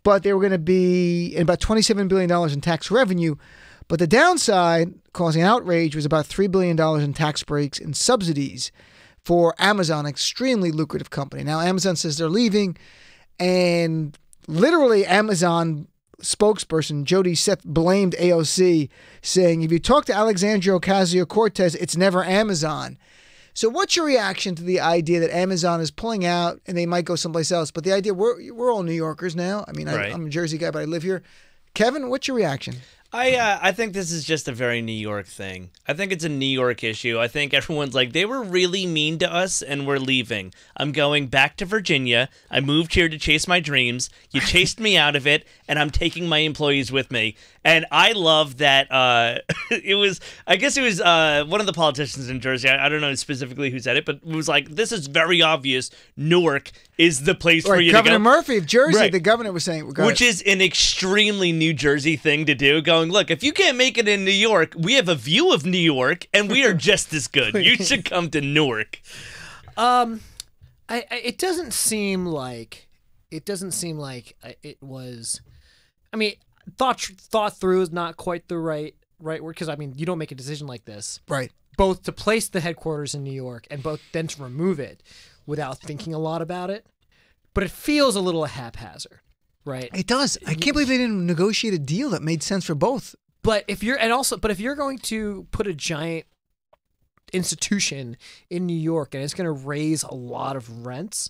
S1: But they were going to be in about $27 billion in tax revenue. But the downside, causing outrage, was about $3 billion in tax breaks and subsidies for Amazon, an extremely lucrative company. Now, Amazon says they're leaving, and literally Amazon spokesperson Jody Seth blamed AOC, saying, if you talk to Alexandria Ocasio-Cortez, it's never Amazon. So what's your reaction to the idea that Amazon is pulling out and they might go someplace else? But the idea, we're all New Yorkers now. I mean, I'm a Jersey guy, but I live here. Kevin, what's your reaction?
S2: I think this is just a very New York thing. I think it's a New York issue. I think everyone's like, they were really mean to us and we're leaving. I'm going back to Virginia. I moved here to chase my dreams. You chased me out of it, and I'm taking my employees with me. And I love that I guess it was one of the politicians in Jersey. I don't know specifically who said it, but it was like, this is very obvious. Newark is the place for you to go.
S1: Governor Murphy of Jersey, the governor was saying.
S2: Which is an extremely New Jersey thing to do, going, look, if you can't make it in New York, we have a view of New York, and we are just as good. You should come to Newark.
S3: It doesn't seem like it was. I mean, thought through is not quite the right word, because I mean, you don't make a decision like this,
S1: right?
S3: both to place the headquarters in New York and both then to remove it without thinking a lot about it. But it feels a little haphazard, right?
S1: It does. I can't believe they didn't negotiate a deal that made sense for both.
S3: But if you're going to put a giant institution in New York and it's going to raise a lot of rents,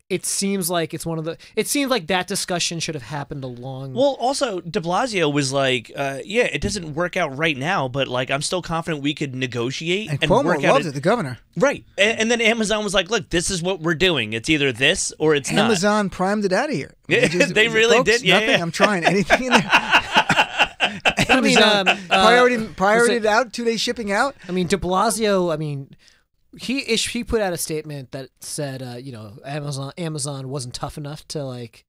S3: it seems like it seems like that discussion should have happened along.
S2: Well, also de Blasio was like, yeah, it doesn't work out right now, but like I'm still confident we could negotiate
S1: And
S2: and
S1: Cuomo
S2: work out
S1: loved it, the governor.
S2: Right. And then Amazon was like, look, this is what we're doing. It's either this or it's not.
S1: Amazon primed it out of here.
S2: Yeah, they really
S1: folks,
S2: did. Yeah,
S1: nothing.
S2: yeah.
S1: I'm trying anything in there.
S3: I mean,
S1: priority out, 2 days shipping out.
S3: I mean, de Blasio. I mean, he put out a statement that said, Amazon wasn't tough enough to like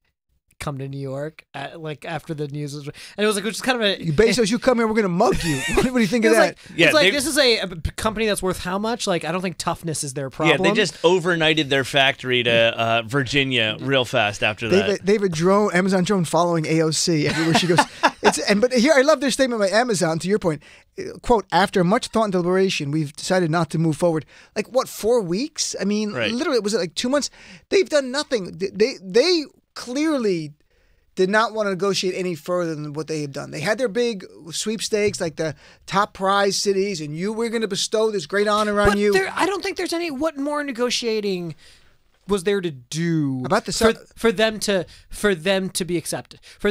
S3: come to New York after the news was, and it was like, which is kind of a
S1: Bezos, you come here, we're gonna mug you. What do you think of that?
S3: It's like this is a company that's worth how much? Like, I don't think toughness is their problem.
S2: Yeah, they just overnighted their factory to Virginia real fast after that.
S1: They have a drone, Amazon drone, following AOC everywhere she goes. But here I love their statement by Amazon. To your point, quote: "After much thought and deliberation, we've decided not to move forward." Like what? 4 weeks? I mean, literally, was it like 2 months? They've done nothing. They clearly did not want to negotiate any further than what they have done. They had their big sweepstakes, like the top prize cities, and we're going to bestow this great honor on you.
S3: I don't think there's any. What more negotiating was there to do
S1: about the
S3: for them to be accepted, for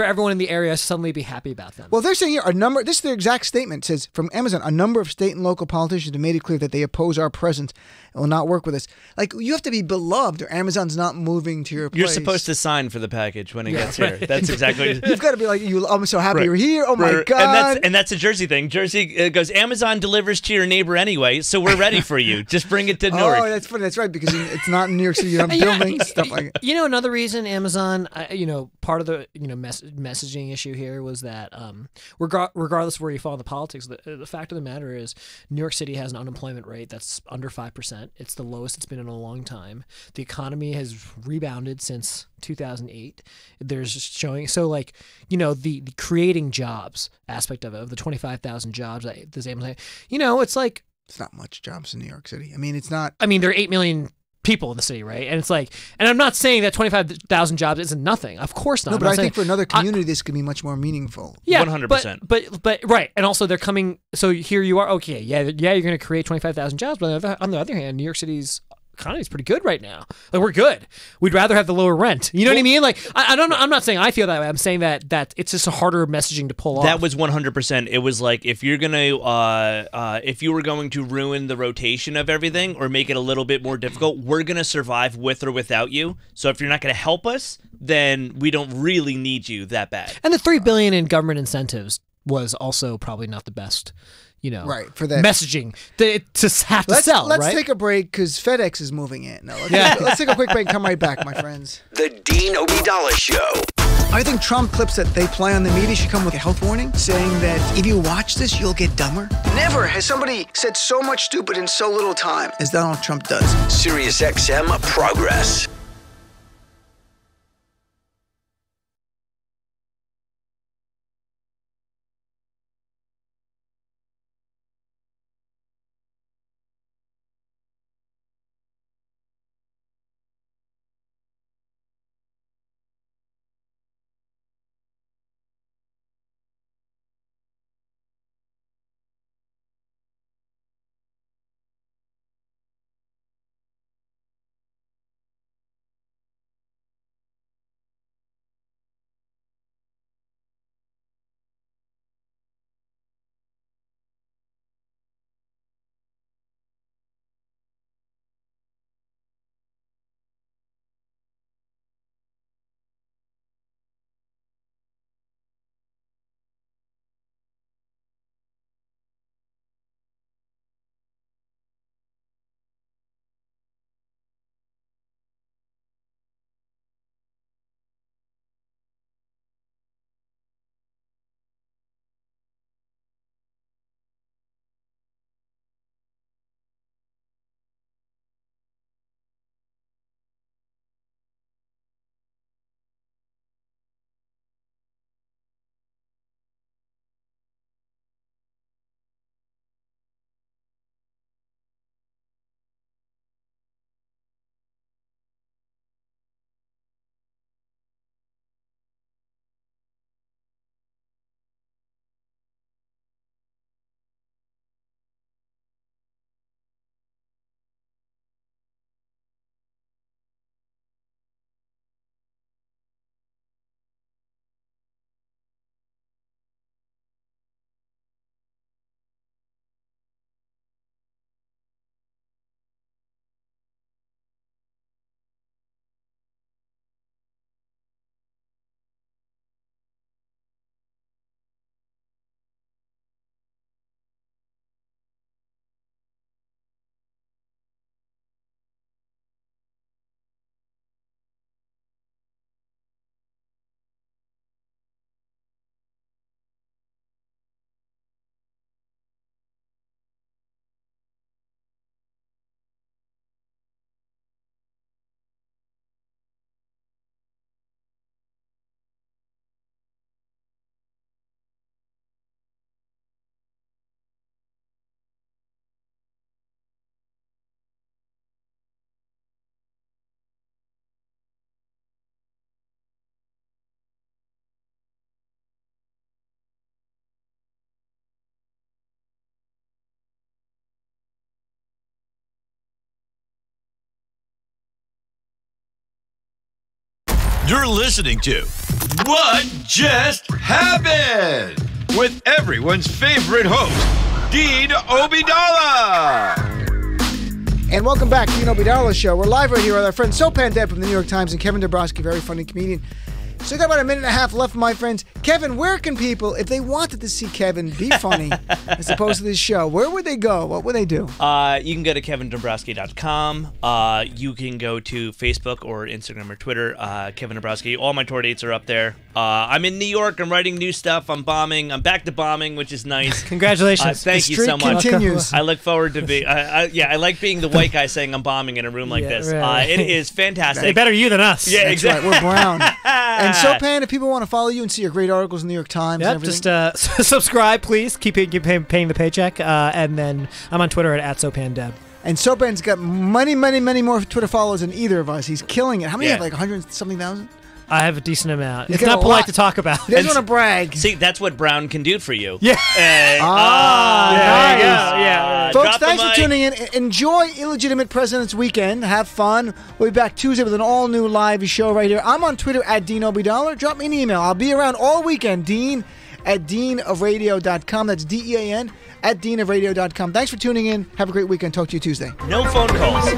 S3: everyone in the area to suddenly be happy about them?
S1: Well, they're saying here this is their exact statement. It says from Amazon, a number of state and local politicians have made it clear that they oppose our presence and will not work with us. Like, you have to be beloved or Amazon's not moving to your place.
S2: You're supposed to sign for the package when it gets here. That's exactly what
S1: you've got to be like, I'm so happy you're here. Oh my God.
S2: And that's a Jersey thing. Jersey goes, Amazon delivers to your neighbor anyway, so we're ready for you. Just bring it to Newark.
S1: Oh, that's funny. That's right, because it's not in New York City. You're not building stuff like it.
S3: You know, another reason Amazon, part of the messaging issue here was that regardless of where you fall in the politics, the fact of the matter is New York City has an unemployment rate that's under 5%. It's the lowest it's been in a long time. The economy has rebounded since 2008. There's showing the creating jobs aspect of it, of the 25,000 jobs that this Amazon, it's like
S1: it's not much jobs in New York City. I mean, it's not.
S3: I mean, there are 8 million people in the city, right? And it's like, and I'm not saying that 25,000 jobs isn't nothing. Of course not.
S1: No, but I think for another community, this could be much more meaningful.
S3: Yeah,
S2: 100%.
S3: But right, and also they're coming. So here you are. Okay, yeah, you're going to create 25,000 jobs, but on the other hand, New York City's economy is pretty good right now. Like, we're good. We'd rather have the lower rent. You know what I mean? Like, I don't know. I'm not saying I feel that way. I'm saying that it's just a harder messaging to pull off.
S2: That was 100%. It was like, if you were going to ruin the rotation of everything or make it a little bit more difficult, we're going to survive with or without you. So if you're not going to help us, then we don't really need you that bad.
S3: And the $3 billion in government incentives was also probably not the best.
S1: Right, for that
S3: messaging to have to sell.
S1: Let's take a break because FedEx is moving in. No, let's take a quick break and come right back, my friends.
S9: The Dean Obeidallah Show.
S1: I think Trump clips that they play on the media should come with a health warning saying that if you watch this, you'll get dumber. Never has somebody said so much stupid in so little time as Donald Trump does.
S9: SiriusXM Progress.
S7: You're listening to What Just Happened with everyone's favorite host, Dean Obeidallah.
S1: And welcome back to the Dean Obeidallah Show. We're live right here with our friend Sopan Deb from the New York Times and Kevin Dombrowski, very funny comedian. So we got about a minute and a half left, my friends. Kevin, where can people, if they wanted to see Kevin be funny as opposed to this show, where would they go? What would they do?
S2: You can go to kevindombrowski.com. You can go to Facebook or Instagram or Twitter, Kevin Dombrowski. All my tour dates are up there. I'm in New York. I'm writing new stuff. I'm bombing. I'm back to bombing, which is nice.
S3: Congratulations.
S2: Thank you so much.
S1: Continues.
S2: I look forward to be. I like being the white guy saying I'm bombing in a room like this.
S3: Right.
S2: It is fantastic.
S3: Hey, better you than us.
S2: Yeah,
S1: That's
S2: exactly.
S1: right. We're brown. And Sopan, if people want to follow you and see your great articles in the New York Times and everything.
S3: Just subscribe, please. Keep paying the paycheck. And then I'm on Twitter at SopanDeb.
S1: And Sopan's got many more Twitter followers than either of us. He's killing it. How many have, like 100-something thousand?
S3: I have a decent amount.
S1: He's
S3: It's
S1: got
S3: not
S1: a
S3: polite
S1: lot.
S3: to talk about.
S1: He doesn't want to brag.
S2: See, that's what Brown can do for you.
S3: Yeah.
S2: Yeah.
S1: Folks,
S2: Drop the
S1: thanks for
S2: mic.
S1: tuning in. Enjoy Illegitimate President's Weekend. Have fun. We'll be back Tuesday with an all-new live show right here. I'm on Twitter at Dean Obeidallah. Drop me an email. I'll be around all weekend. Dean at deanofradio.com. That's DEAN at deanofradio.com. Thanks for tuning in. Have a great weekend. Talk to you Tuesday.
S2: No phone calls.